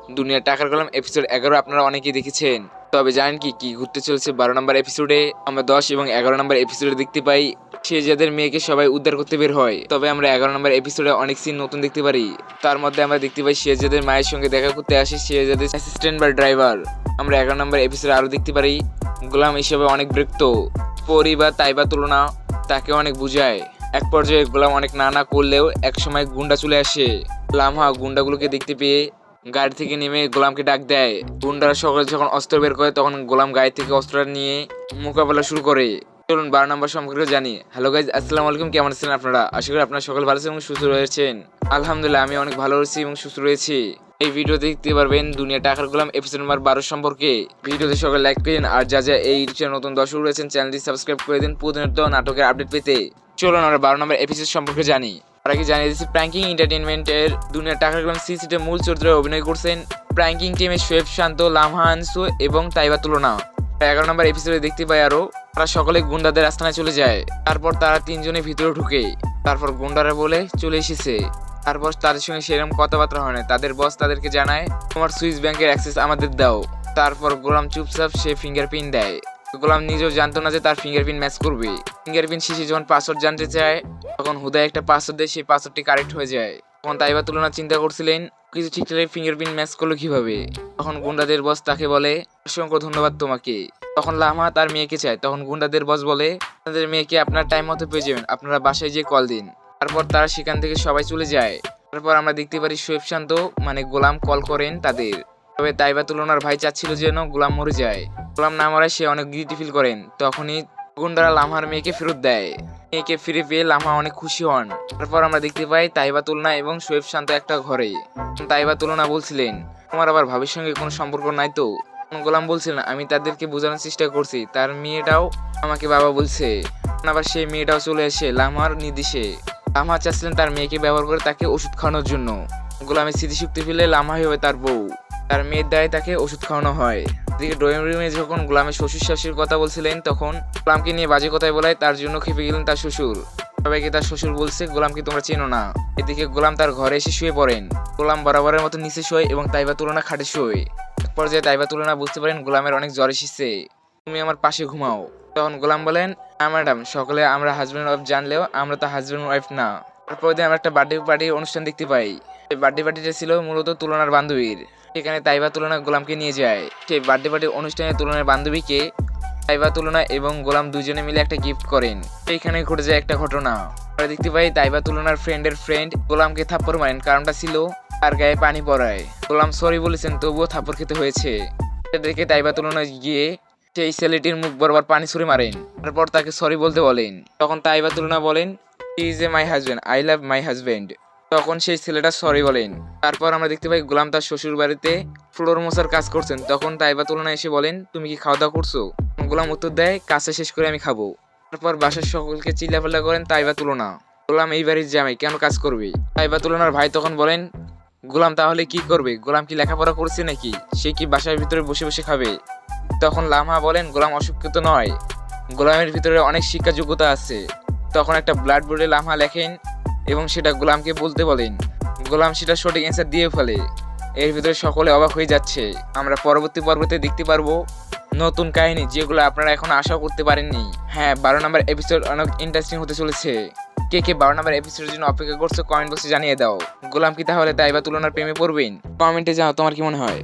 দুনিয়ার টাকার কলম এপিসোড 11 আপনারা অনেকেই দেখেছেন। তবে জানেন কি কি ঘুরতে চলেছে 12 নম্বর এপিসোডে? আমরা 10 এবং 11 নম্বর এপিসোডে দেখতে পাই শেহজাদের মেয়েকে সবাই উদ্ধার করতে বের হয়। তবে আমরা 11 নম্বর এপিসোডে অনেক সিন নতুন দেখতে পারি। তার মধ্যে আমরা দেখতে পাই শেহজাদের মায়ের সঙ্গে দেখা করতে আসে শেহজাদের অ্যাসিস্ট্যান্ট বা ড্রাইভার। আমরা 11 নম্বর এপিসোডে আরও দেখতে পারি গোলাম হিসেবে অনেক বিরক্ত। পরি বা তাইবা তুলনা তাকে অনেক বুঝায়। এক পর্যায়ে গোলাম অনেক না করলেও একসময় গুন্ডা চলে আসে। লামহা গুন্ডাগুলোকে দেখতে পেয়ে গাড়ি থেকে নেমে গোলামকে ডাক দেয়। গুন্ডারা সকলে যখন অস্ত্র বের করে তখন গোলাম গাড়ি থেকে অস্ত্রটা নিয়ে মোকাবেলা শুরু করে। চলুন 12 নম্বর সম্পর্কে জানি। হ্যালো গাইজ, আসসালামু আলাইকুম, কেমন আছেন আপনারা? আশা করি আপনারা সকলে ভালো আছেন এবং সুস্থ রয়েছেন। আলহামদুলিল্লাহ, আমি অনেক ভালো রয়েছি এবং সুস্থ রয়েছি। এই ভিডিওতে দেখতে পারবেন দুনিয়া টাকার গোলাম এপিসোড নাম্বার 12 সম্পর্কে। ভিডিওতে সকলে লাইক করেন আর যা এই চ্যানেল নতুন দর্শক রয়েছেন চ্যানেলটি সাবস্ক্রাইব করে দিন প্রতিনিয়ত নাটকের আপডেট পেতে। চলুন আমরা 12 নম্বর এপিসোড সম্পর্কে জানি। আর কি জানিয়ে দিচ্ছি, প্র্যাঙ্কিং এন্টারটেইনমেন্টের দুনিয়া টাকার গোলাম সিসিতে মূল চরিত্রে অভিনয় করছেন প্র্যাঙ্কিং টিমে শোয়েব শান্ত, লামহা আনসু এবং তাইবা তুলনা। 11 নম্বর এপিসোডে দেখতে পাই আরো তারা সকলে গুন্ডাদের আস্তানায় চলে যায়। তারপর তারা তিনজনে ভিতরে ঢুকে। তারপর গুন্ডারা বলে চলে এসেছে। তারপর তাদের সঙ্গে সেরকম কথাবার্তা হয় না। তাদের বস তাদেরকে জানায় তোমার সুইস ব্যাংকের অ্যাক্সেস আমাদের দাও। তারপর গোলাম চুপচাপ সে ফিঙ্গারপ্রিন্ট দেয়। গোলাম নিজেও জানতো না যে তার ফিঙ্গারপ্রিন্ট ম্যাচ করবে। ফিঙ্গারপ্রিন্ট শেষে যখন পাসওয়ার্ড জানতে চায় তখন হুদায় একটা পাসওয়ার্ড দেয়, সেই পাসওয়ার্ডটি কারেক্ট হয়ে যায়। তখন তাইবা তুলনা চিন্তা করছিলেন কিছু ঠিকঠাক ফিঙ্গারপ্রিন্ট ম্যাচ করলো কিভাবে। তখন গুন্ডাদের বস তাকে বলে অসংখ্য ধন্যবাদ তোমাকে। তখন লামহা তার মেয়েকে চায়। তখন গুন্ডাদের বস বলে আপনাদের মেয়েকে আপনার টাইম মতো পেয়ে যাবেন, আপনারা বাসায় গিয়ে কল দিন। তারপর তারা সেখান থেকে সবাই চলে যায়। তারপর আমরা দেখতে পারি শোয়েব শান্ত মানে গোলাম কল করেন তাদের। তবে তাইবা তুলনার ভাই চাচ্ছিল যেন গোলাম মরে যায়। গোলাম না মরায় সে অনেক গিল্টি ফিল করেন। তখনই গুন্ডারা লামহার মেয়েকে ফেরত দেয়। মেয়েকে ফিরে পেয়ে লামহা অনেক খুশি হন। তারপর আমরা দেখতে পাই তাইবা তুলনা এবং শোয়েব শান্ত একটা ঘরে। তাইবা তুলনা বলছিলেন তোমার আবার ভাবির সঙ্গে কোনো সম্পর্ক নাই তো? গোলাম বলছিলেন আমি তাদেরকে বোঝানোর চেষ্টা করছি, তার মেয়েটাও আমাকে বাবা বলছে। আবার সেই মেয়েটাও চলে আসে লামহার নির্দেশে। লামহা চাচ্ছিলেন তার মেয়েকে ব্যবহার করে তাকে ওষুধ খাওয়ানোর জন্য। গোলামের স্মৃতিশক্তি ফেলে লামহাই হবে তার বউ। তার মেয়ের দ্বারাই তাকে ওষুধ খাওয়ানো হয়। এদিকে ড্রয়িং রুমে যখন গোলামের শ্বশুর শাশুড়ির কথা বলছিলেন তখন গোলামকে নিয়ে বাজে কথায় বলায় তার জন্য খেপে গেলেন তার শ্বশুর। সবাইকে তার শ্বশুর বলছে গোলামকে তোমরা চেনো না। এদিকে গোলাম তার ঘরে এসে শুয়ে পড়েন। গোলাম বরাবরের মতো নিচে শোয় এবং তাইবা তুলনা খাটে শোয়। এক পর্যায়ে তাইবা তুলনা বুঝতে পারেন গোলামের অনেক জ্বর এসেছে, তুমি আমার পাশে ঘুমাও। তখন গোলাম বলেন না ম্যাডাম, সকলে আমরা হাজব্যান্ড ওয়াইফ জানলেও আমরা তো হাজব্যান্ড ওয়াইফ না। তারপর দিন আমরা একটা বার্থডে পার্টির অনুষ্ঠান দেখতে পাই। এই বার্থডে পার্টিটা ছিল মূলত তুলনার বান্ধবীর। সেখানে তাইবা তুলনা গোলামকে নিয়ে যায়। সেই বার্থডে পার্টির অনুষ্ঠানে তুলনার বান্ধবীকে তাইবা তুলনা এবং গোলাম দুজনে মিলে একটা গিফট করেন। সেইখানে ঘটে যায় একটা ঘটনা। আমরা দেখতে পাই তাইবা তুলনার ফ্রেন্ডের ফ্রেন্ড গোলামকে থাপ্পড় মারেন, কারণটা ছিল তার গায়ে পানি পড়ায়। গোলাম সরি বলেছেন তবুও থাপ্পড় খেতে হয়েছে। দেখে তাইবা তুলনা গিয়ে সেই ছেলেটির মুখ বরাবর পানি ছুঁড়ে মারেন। তারপর তাকে সরি বলতে বলেন। তখন তাইবা তুলনা বলেন he is a my husband, I love my husband. তখন সেই ছেলেটা সরি বলেন। তারপর আমরা দেখতে পাই গোলাম তার শ্বশুর বাড়িতে ফ্লোর মোছার কাজ করছেন। তখন তাইবা তুলনা এসে বলেন তুমি কি খাওয়া দাওয়া করছো? গোলাম উত্তর দেয় কাজটা শেষ করে আমি খাবো। তারপর বাসার সকলকে চিল্লাপাল্লা করেন তাইবা তুলনা। গোলাম এই বাড়ির জামাই, কেন কাজ করবে? তাইবা তুলনার ভাই তখন বলেন গোলাম তাহলে কি করবে? গোলাম কি লেখাপড়া করছে নাকি? সে কি বাসার ভিতরে বসে বসে খাবে? তখন লামহা বলেন গোলাম অশিক্ষিত নয়, গোলামের ভিতরে অনেক শিক্ষা যোগ্যতা আছে। তখন একটা ব্ল্যাক বোর্ডে লামহা লেখেন এবং সেটা গোলামকে বলতে বলেন। গোলাম সেটা সঠিক অ্যান্সার দিয়ে ফেলে। এর ভিতরে সকলে অবাক হয়ে যাচ্ছে। আমরা পরবর্তী পর্বতে দেখতে পারবো নতুন কাহিনী যেগুলো আপনারা এখন আশাও করতে পারেননি। হ্যাঁ, 12 নম্বর এপিসোড অনেক ইন্টারেস্টিং হতে চলেছে। কে কে 12 নম্বর এপিসোডের জন্য অপেক্ষা করছো কমেন্ট বক্সে জানিয়ে দাও। গোলাম কি তাহলে তাইবা তুলনার প্রেমে পড়বেন? কমেন্টে জানাও তোমার কি মনে হয়।